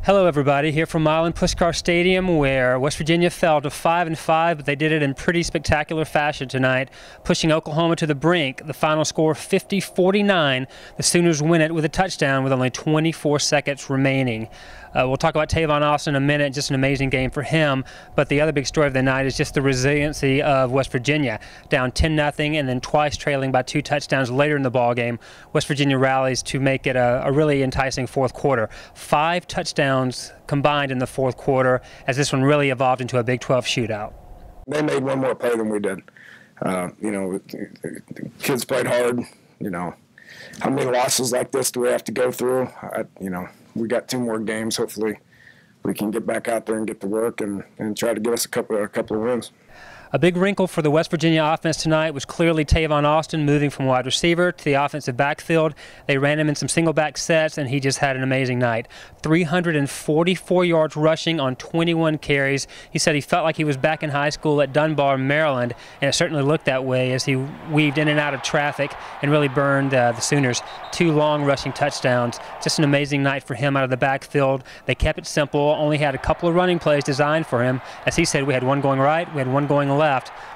Hello everybody, here from Milan Puskar Stadium where West Virginia fell to 5-5, but they did it in pretty spectacular fashion tonight, pushing Oklahoma to the brink. The final score 50-49. The Sooners win it with a touchdown with only 24 seconds remaining. We'll talk about Tavon Austin in a minute, just an amazing game for him, but the other big story of the night is just the resiliency of West Virginia. Down 10-0 and then twice trailing by 2 touchdowns later in the ball game, West Virginia rallies to make it a really enticing fourth quarter. 5 touchdowns combined in the fourth quarter as this one really evolved into a Big 12 shootout. They made one more play than we did. The kids played hard. How many losses like this do we have to go through? We got 2 more games. Hopefully we can get back out there and get to work and try to get us a couple of wins. A big wrinkle for the West Virginia offense tonight was clearly Tavon Austin moving from wide receiver to the offensive backfield. They ran him in some single back sets, and he just had an amazing night. 344 yards rushing on 21 carries. He said he felt like he was back in high school at Dunbar, Maryland, and it certainly looked that way as he weaved in and out of traffic and really burned the Sooners. 2 long rushing touchdowns. Just an amazing night for him out of the backfield. They kept it simple, only had a couple of running plays designed for him. As he said, we had one going right, we had one going left.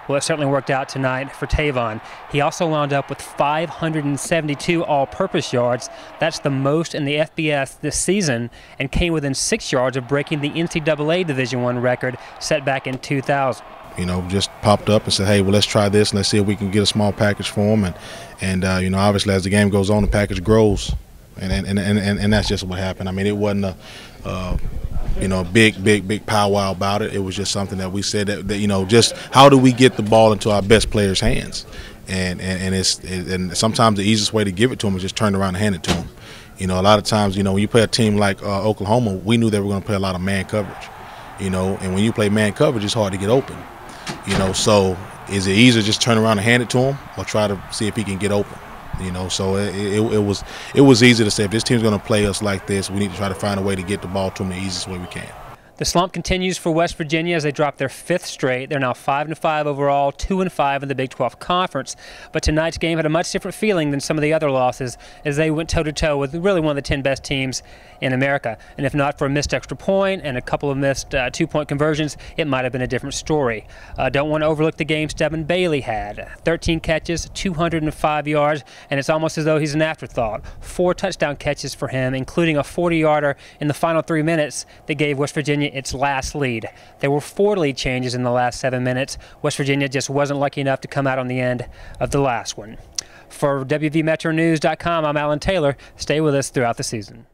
Well, it certainly worked out tonight for Tavon. He also wound up with 572 all-purpose yards. That's the most in the FBS this season and came within 6 yards of breaking the NCAA Division I record set back in 2000. Just popped up and said, hey, well, let's try this and let's see if we can get a small package for him. And obviously as the game goes on, the package grows. And that's just what happened. I mean, it wasn't a big powwow about it. It was just something that we said that just how do we get the ball into our best players' hands, and sometimes the easiest way to give it to them is just turn around and hand it to them. A lot of times, when you play a team like Oklahoma, we knew they were going to play a lot of man coverage, and when you play man coverage, it's hard to get open, So is it easier to just turn around and hand it to him, or try to see if he can get open? So it was easy to say, if this team's going to play us like this, we need to try to find a way to get the ball to them the easiest way we can. The slump continues for West Virginia as they drop their 5th straight. They're now 5-5 overall, 2-5 in the Big 12 Conference. But tonight's game had a much different feeling than some of the other losses as they went toe-to-toe with really one of the 10 best teams in America. And if not for a missed extra point and a couple of missed 2-point conversions, it might have been a different story. Don't want to overlook the game Stephen Bailey had. 13 catches, 205 yards, and it's almost as though he's an afterthought. 4 touchdown catches for him, including a 40-yarder in the final 3 minutes that gave West Virginia its last lead. There were 4 lead changes in the last 7 minutes. West Virginia just wasn't lucky enough to come out on the end of the last one. For WVMetroNews.com, I'm Alan Taylor. Stay with us throughout the season.